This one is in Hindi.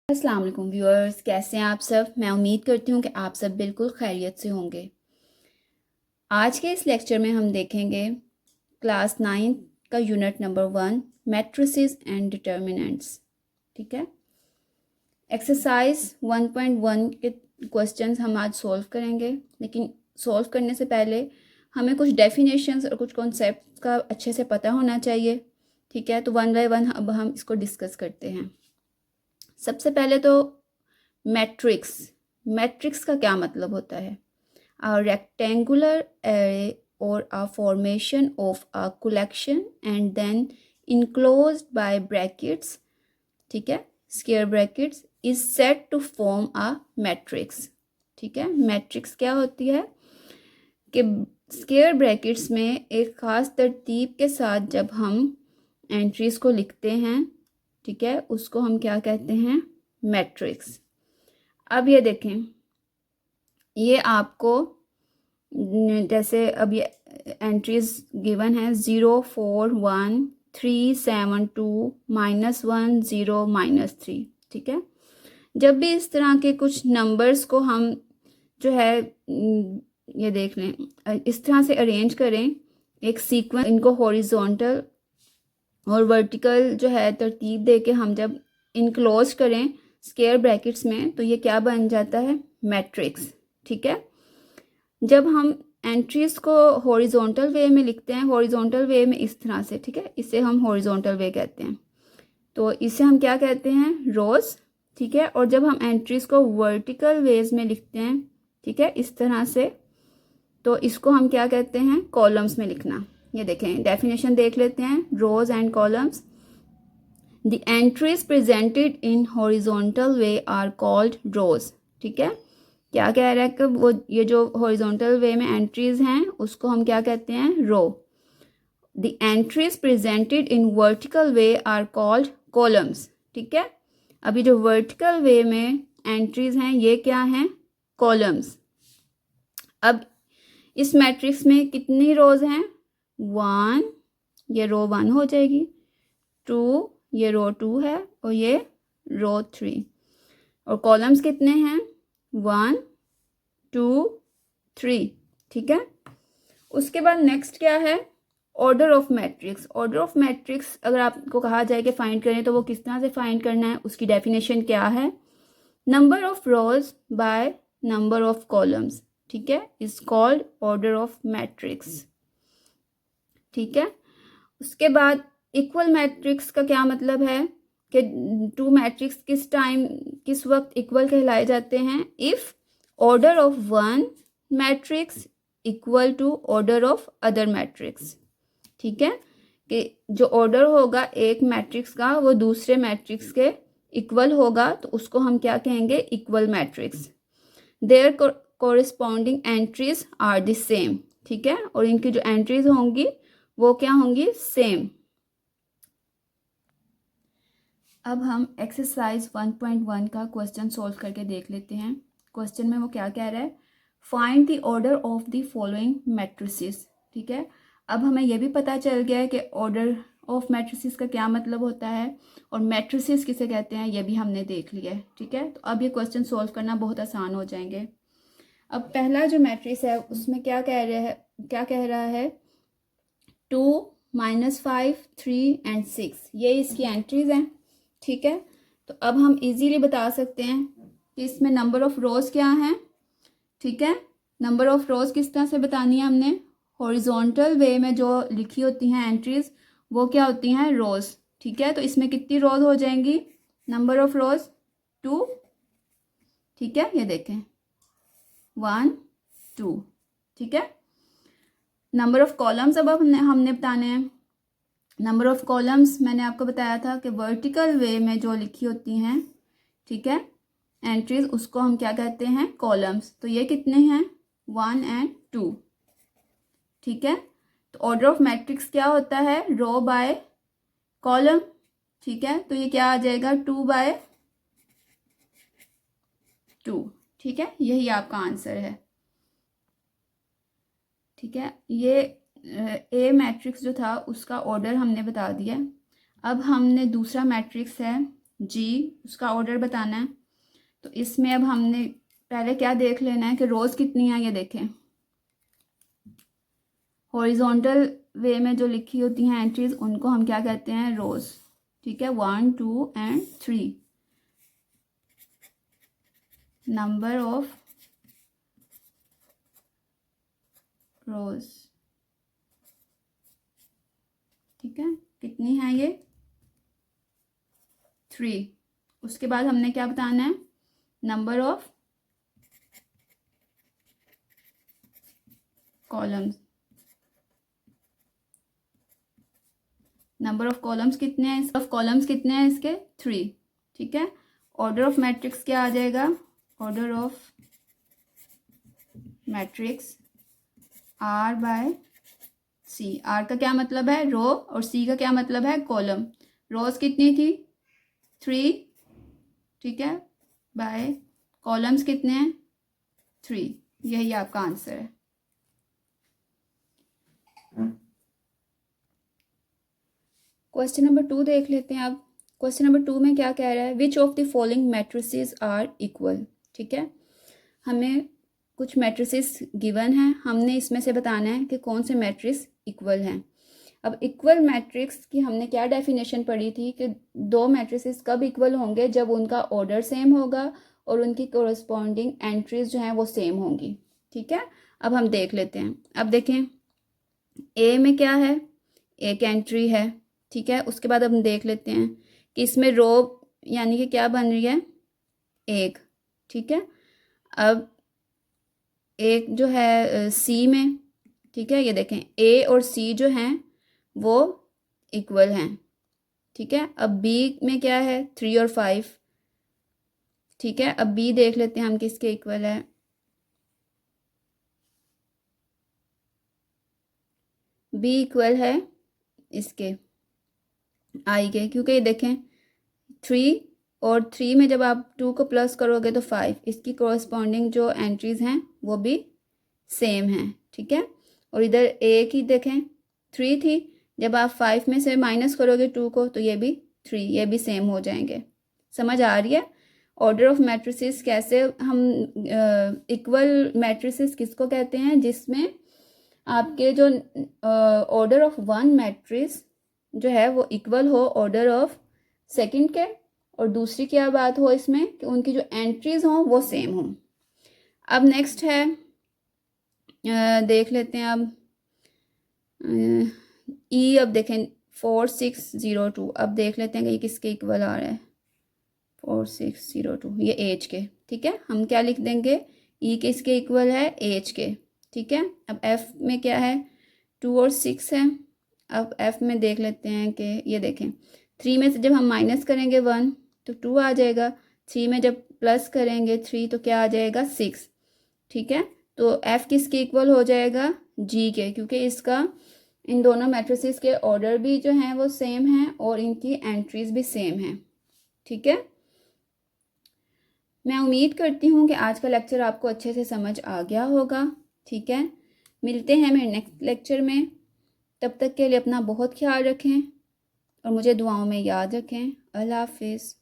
अस्सलाम वालेकुम व्यूअर्स, कैसे हैं आप सब। मैं उम्मीद करती हूँ कि आप सब बिल्कुल खैरियत से होंगे। आज के इस लेक्चर में हम देखेंगे क्लास 9 का unit number 1 matrices and determinants. ठीक है, एक्सरसाइज 1.1 के क्वेश्चंस हम आज सॉल्व करेंगे, लेकिन सॉल्व करने से पहले हमें कुछ डेफिनेशंस और कुछ कॉन्सेप्ट का अच्छे से पता होना चाहिए। ठीक है, तो वन बाय वन अब हम इसको डिस्कस करते हैं। सबसे पहले तो मैट्रिक्स मैट्रिक्स का क्या मतलब होता है। अ रेक्टेंगुलर एरे और a formation of a collection and then enclosed by brackets, ठीक है, square brackets, is set to form a matrix. ठीक है, मैट्रिक्स क्या होती है कि स्क्वायर ब्रैकेट्स में एक ख़ास तरतीब के साथ जब हम एंट्रीज को लिखते हैं, ठीक है, उसको हम क्या कहते हैं, मैट्रिक्स। अब ये देखें, ये आपको जैसे अब ये एंट्रीज गिवन है 0 4 1 3 7 2 -1 0 -3। ठीक है, जब भी इस तरह के कुछ नंबर्स को हम जो है ये देख लें, इस तरह से अरेंज करें एक सीक्वेंस, इनको हॉरिजॉन्टल और वर्टिकल जो है तरतीब दे के हम जब इनक्लोज करें स्क्वायर ब्रैकेट्स में, तो ये क्या बन जाता है, मैट्रिक्स। ठीक है, जब हम एंट्रीज को हॉरिजॉन्टल वे में लिखते हैं, हॉरिजॉन्टल वे में इस तरह से, ठीक है, इसे हम हॉरिजॉन्टल वे कहते हैं, तो इसे हम क्या कहते हैं, रोज। ठीक है, और जब हम एंट्रीज को वर्टिकल वेज में लिखते हैं, ठीक है, इस तरह से, तो इसको हम क्या कहते हैं, कॉलम्स में लिखना। ये देखें, डेफिनेशन देख लेते हैं, rows and columns. The entries presented in horizontal way are called rows. ठीक है, क्या कह रहा है कि वो ये जो हॉरिजॉन्टल वे में एंट्रीज हैं उसको हम क्या कहते हैं, row. The entries presented in vertical way are called columns. ठीक है, अभी जो वर्टिकल वे में एंट्रीज हैं ये क्या हैं, कॉलम्स। अब इस मैट्रिक्स में कितनी रोज हैं, 1, ये रो 1 हो जाएगी, 2, ये रो 2 है, और ये रो 3, और कॉलम्स कितने हैं, 1 2 3। ठीक है, उसके बाद नेक्स्ट क्या है, order of matrix. Order of matrix अगर आपको कहा जाए कि फाइंड करें तो वो किस तरह से फाइंड करना है, उसकी डेफिनेशन क्या है, number of rose by number of columns, ठीक है, is called order of matrix. ठीक है, उसके बाद इक्वल मैट्रिक्स का क्या मतलब है कि टू मैट्रिक्स किस वक्त इक्वल कहलाए जाते हैं, if order of one matrix equal to order of other matrix. ठीक है, कि जो ऑर्डर होगा एक मैट्रिक्स का वो दूसरे मैट्रिक्स के इक्वल होगा, तो उसको हम क्या कहेंगे, equal matrix. Their corresponding entries are the same. ठीक है, और इनकी जो एंट्रीज होंगी वो क्या होंगी, सेम। अब हम एक्सरसाइज 1.1 का क्वेश्चन सॉल्व करके देख लेते हैं। क्वेश्चन में वो क्या कह रहा है, find the order of the following matrices. ठीक है, अब हमें यह भी पता चल गया है कि ऑर्डर ऑफ मैट्रिसेस का क्या मतलब होता है और मैट्रिसेस किसे कहते हैं, यह भी हमने देख लिया है। ठीक है, तो अब ये क्वेश्चन सॉल्व करना बहुत आसान हो जाएंगे। अब पहला जो मैट्रिक्स है उसमें क्या कह रहा है 2 -5 3 एंड 6, ये इसकी एंट्रीज हैं। ठीक है, तो अब हम इजीली बता सकते हैं कि इसमें नंबर ऑफ रोज क्या हैं। ठीक है, नंबर ऑफ रोज किस तरह से बतानी है हमने, हॉरिजॉन्टल वे में जो लिखी होती हैं एंट्रीज वो क्या होती हैं, रोज। ठीक है, तो इसमें कितनी रोज हो जाएंगी, नंबर ऑफ रोज 2। ठीक है, ये देखें 1 2। ठीक है, नंबर ऑफ कॉलम्स अब हमने बताने हैं। नंबर ऑफ कॉलम्स मैंने आपको बताया था कि वर्टिकल वे में जो लिखी होती हैं, ठीक है, एंट्रीज, उसको हम क्या कहते हैं, कॉलम्स। तो ये कितने हैं, 1 एंड 2। ठीक है, तो ऑर्डर ऑफ मैट्रिक्स क्या होता है, रो बाय कॉलम। ठीक है, तो ये क्या आ जाएगा, 2 बाय 2। ठीक है, यही आपका आंसर है। ठीक है, ये ए मैट्रिक्स जो था उसका ऑर्डर हमने बता दिया। अब हमने दूसरा मैट्रिक्स है जी, उसका ऑर्डर बताना है। तो इसमें अब हमने पहले क्या देख लेना है कि रोज़ कितनी है, ये देखें। हॉरिजॉन्टल वे में जो लिखी होती हैं एंट्रीज, उनको हम क्या कहते हैं, रोज़। ठीक है, 1 2 एंड 3 नंबर ऑफ रोज़। ठीक है, कितनी है ये, 3। उसके बाद हमने क्या बताना है, number of columns. Number of columns कितने हैं, कितने हैं इसके, 3। ठीक है, ऑर्डर ऑफ मैट्रिक्स क्या आ जाएगा, order of matrix R by C. R का क्या मतलब है, रो, और सी का क्या मतलब है, कॉलम। रोज कितनी थी, 3। ठीक है, बाय कॉलम्स कितने हैं, 3। यही आपका आंसर है। क्वेश्चन नंबर 2 देख लेते हैं अब। क्वेश्चन नंबर 2 में क्या कह रहा है, which of the following matrices are equal. ठीक है, हमें कुछ मैट्रिसेस गिवन हैं, हमने इसमें से बताना है कि कौन से मैट्रिक्स इक्वल हैं। अब इक्वल मैट्रिक्स की हमने क्या डेफिनेशन पढ़ी थी कि दो मैट्रिसेस कब इक्वल होंगे, जब उनका ऑर्डर सेम होगा और उनकी कोरस्पॉन्डिंग एंट्रीज जो हैं वो सेम होंगी। ठीक है, अब हम देख लेते हैं। अब देखें, ए में क्या है, एक एंट्री है। ठीक है, उसके बाद हम देख लेते हैं कि इसमें रो यानी कि क्या बन रही है, एक। ठीक है, अब एक जो है सी में, ठीक है, ये देखें ए और सी जो हैं वो इक्वल हैं। ठीक है, अब बी में क्या है, 3 और 5। ठीक है, अब बी देख लेते हैं हम किसके इक्वल है। बी इक्वल है इसके आई के, क्योंकि ये देखें 3 और 3 में जब आप 2 को प्लस करोगे तो 5, इसकी कोरस्पॉन्डिंग जो एंट्रीज हैं वो भी सेम हैं। ठीक है, और इधर ए की देखें 3 थी, जब आप 5 में से माइनस करोगे 2 को तो ये भी 3, ये भी सेम हो जाएंगे। समझ आ रही है, ऑर्डर ऑफ मैट्रिसेस कैसे हम इक्वल मैट्रिसेस किसको कहते हैं, जिसमें आपके जो ऑर्डर ऑफ वन मैट्रिक्स जो है वो इक्वल हो ऑर्डर ऑफ सेकंड के, और दूसरी क्या बात हो इसमें कि उनकी जो एंट्रीज हों वो सेम हों। अब नेक्स्ट है, देख लेते हैं अब ई। अब देखें 4602, अब देख लेते हैं कि ये किसके इक्वल आ रहा है, 4602, ये एज के। ठीक है, हम क्या लिख देंगे, ई किसके इक्वल है, एज के। ठीक है, अब एफ में क्या है, 2 और 6 है। अब एफ में देख लेते हैं कि ये देखें 3 में से जब हम माइनस करेंगे 1 तो 2 आ जाएगा, 3 में जब प्लस करेंगे 3 तो क्या आ जाएगा, 6। ठीक है, तो एफ किसके इक्वल हो जाएगा, जी के, क्योंकि इसका इन दोनों मैट्रिसेस के ऑर्डर भी जो हैं वो सेम हैं और इनकी एंट्रीज भी सेम हैं। ठीक है, मैं उम्मीद करती हूँ कि आज का लेक्चर आपको अच्छे से समझ आ गया होगा। ठीक है, मिलते हैं मेरे नेक्स्ट लेक्चर में, तब तक के लिए अपना बहुत ख्याल रखें और मुझे दुआओं में याद रखें। अल्लाह हाफिज़।